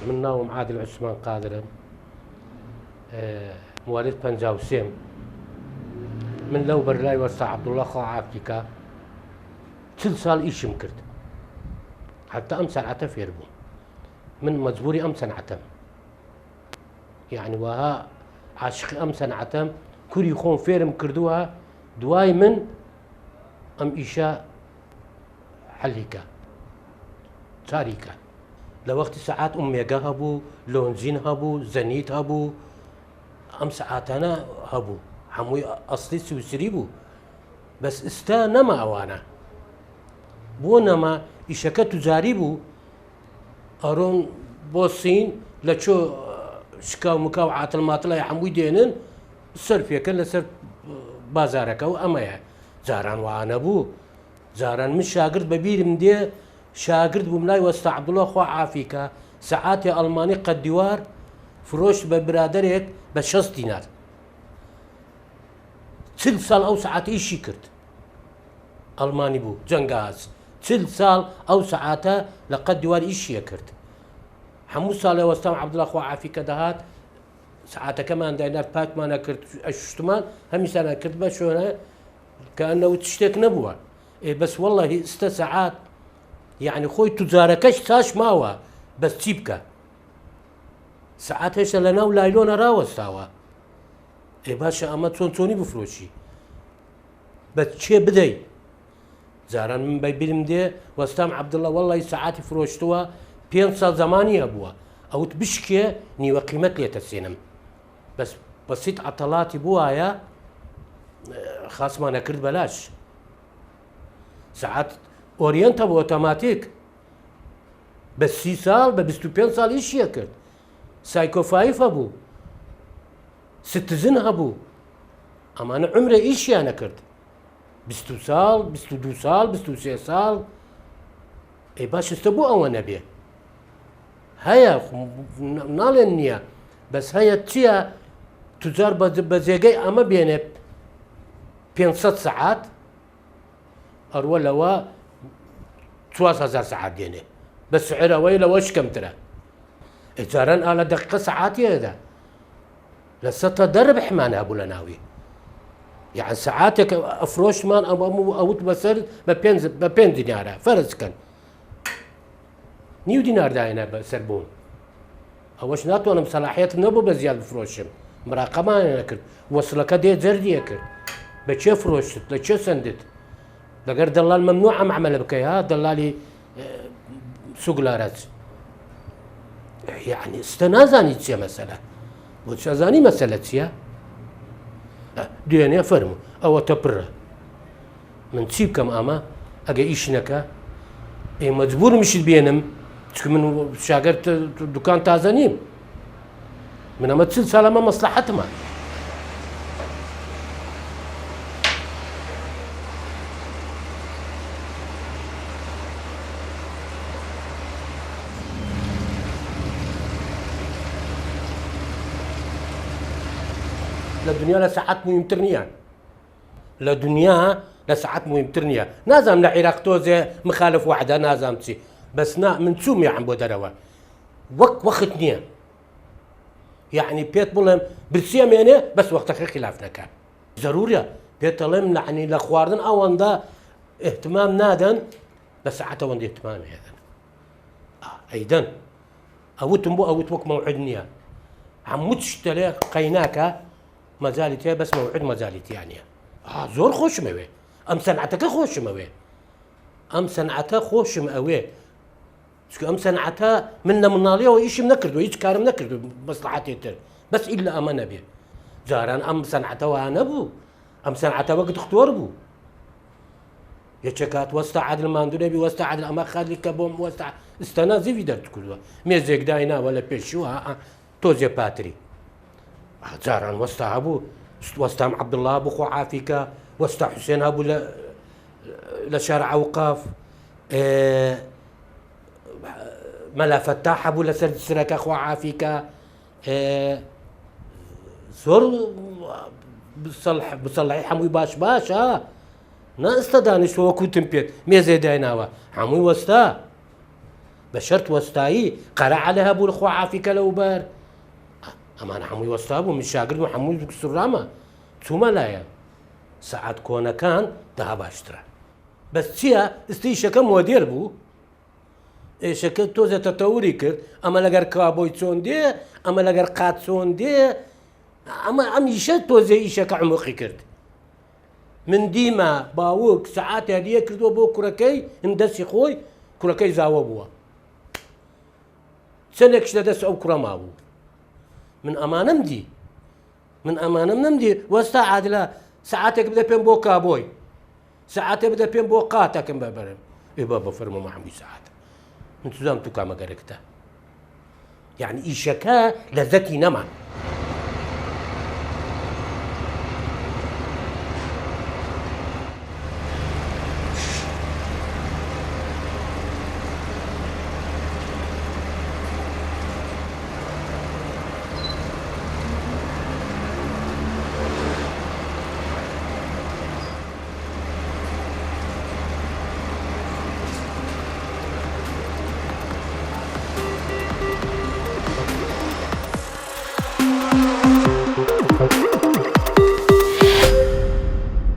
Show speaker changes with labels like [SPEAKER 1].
[SPEAKER 1] من ناوم عادل عثمان قادرم مواليد 53 من لو برلاي وستا عبد الله خو عافيكا كل سال إيشم كرت حتى أم سنعته فيربو من مجبوري أم سنعتم يعني وها عاشق أم سنعتم كوري خون فيرم كردوها دواي من أم إيشا حليكا تاريكا لوقت ساعات أميجا هبو لونزين هبو زنيت هبو أم ساعاتنا هبو حموي أصلي سوسريبو بس استا نما أوانا بو نما إشكا تجاربو أرون بوسين لشو شكاو مكاو عاتل ماتلا يا حموي دينن السرفية كان لسر بازارك أو أمايا زاران وانا بو زاران من شاگرد ببيرم دي شاگرد بملاي وستا عبد الله خو عافيكا ساعات ألماني قد دوار فروش ببرادرك ب6 دينار 40 سال أو ساعات إيشي كرت ألماني بو جنگاز 40 سال أو ساعاته لقد دوار إيشي كرت حمو سال وستام عبد الله خو عافيكا دهات ساعاته كمان دينار باك ما نكرت اشتمال هم سنة كرت بشونه كأنه تشتك نبوه إيه بس والله 6 ساعات يعني خوي تجاركش تاش ماوا بس تيبكا ساعات هيش لنا ولايلونا راوستاوا إيه باشا أما توني بفروشي بس شي بدي زاران من بيبيلم دي وستام عبد الله والله ساعات فروشتوا 5 سال زماني أبوها أو تبشكي نيوا قيمة لي تسينم بس بسيط عطلاتي بوها يا خاص ما نكرت بلاش ساعات اورينتا بو اوتوماتيك بس 6 سال ب 25 سال ايش يكرت سايكو 5 ابو 6 زن ابو اما انا عمري ايش انا كرت 22 سال 22 سال 23 سال اي باش استبو او نبي هيا نالنيا بس هيا تيا تجار بزيجي اما بينه 500 ساعات أرولا 4000 ساعات دينه بس سعره ويلا وش كم ترى إجاران على دقيقة ساعات هذا لسه درب حمان أبو لناوي يعني ساعاتك أفروش مان أو بسر ببين دينار فرز كان نيو دينار داينا بسربون أوش ناتو أنا بصلاحية نبو بزياد بفروشم مراقبة أنا كر وصلك دي زردي كر بتشي فروشت لتشي سندت لقر دلال ممنوع أم عمل بكي ها دلالي سوق لارز يعني استنازاني تسيا مسألة وتشازاني مسألة تسيا دياني فرمو أو تبرة من تسيب كم أما أجا إيشنكا إيه مجبور مش بينم تشكي من شاقرت دكان تازانيم من أما تسل سلامة مصلحتما لدنيا لساعات مهمترنيا لدنيا لساعات مهمترنيا نازم لعراق توزي مخالف وحده نازم تسي بس من تسوم يا عم بودروا وقت نيا يعني بيت بولم برسيا ميني بس وقتك خلافنا كان ضروري بيت لم يعني لخواردن او دا اهتمام نادن بس ساعات وند اهتمام هذا ايضا اوتم بو اوت وك موعد نيا عم تشتري قيناكا ما زالت بس موعد ما زالت يعني زور خوش موي ام صنعتك خوش موي ام صنعتها خوش موي شكو ام صنعتها منا مناليه وإيش منكردو هيك كارم نكردو مصلحتي تر بس الا امانه بي زاران ام صنعتها وانا بو ام صنعتها وقت اختور بو يشكات وسط عادل ماندوني بي وسط عادل اما خالي كبوم وسط استنا زي في درت كلها ميزك داينا ولا بيشو توزي باتري زاران وسط ابو وسط عبد الله ابو خو عافيكا وسط حسين ابو لشارع اوقاف ملا فتاح ابو لسرد سرك اخو عافيكا زور بصلح حموي باش نا استداني شو كنت بيت ميزي دايناوا حموي وسطا بە شەرت وەستایی قەرەعە لە هەبوو خوا عافیکە لەوبەر ئەمانە هەمووی وەستا بوو من شاگرد و هەمووی سوڕامە چوومە لایە سەعات کۆنەکان داها باشترە بەس چییە ئستیشەکە مۆدێر بوو ئێشەکە تۆزە تەتەوری کرد ئەمە لەگەر کابۆی چۆن دێ ئەمە لەگەر قات چۆن دێ ئەمە ئەمیشە تۆزێ ئیشەکە عموقی کرد من دیمە باوک سەعاتێ هەدیە کردووە بۆ کوڕەکەی هەندەستی خۆی کوڕەکەی زاوە بووە چەندێکش لەدەست ئەو کوڕە مابوو من ئەمانەم دی من ئەمانم نەمدی وەستا عادلە سەعاتێک بدە پێم بۆ کابۆی سەعاتێ بدە پێم بۆ قاتەکەم بەبەرم ئێ بە فەرموومە هەمووی سەعات من توزانم تو کامەگەرێکتە یعنی ئیشەکە لەزەتی نەما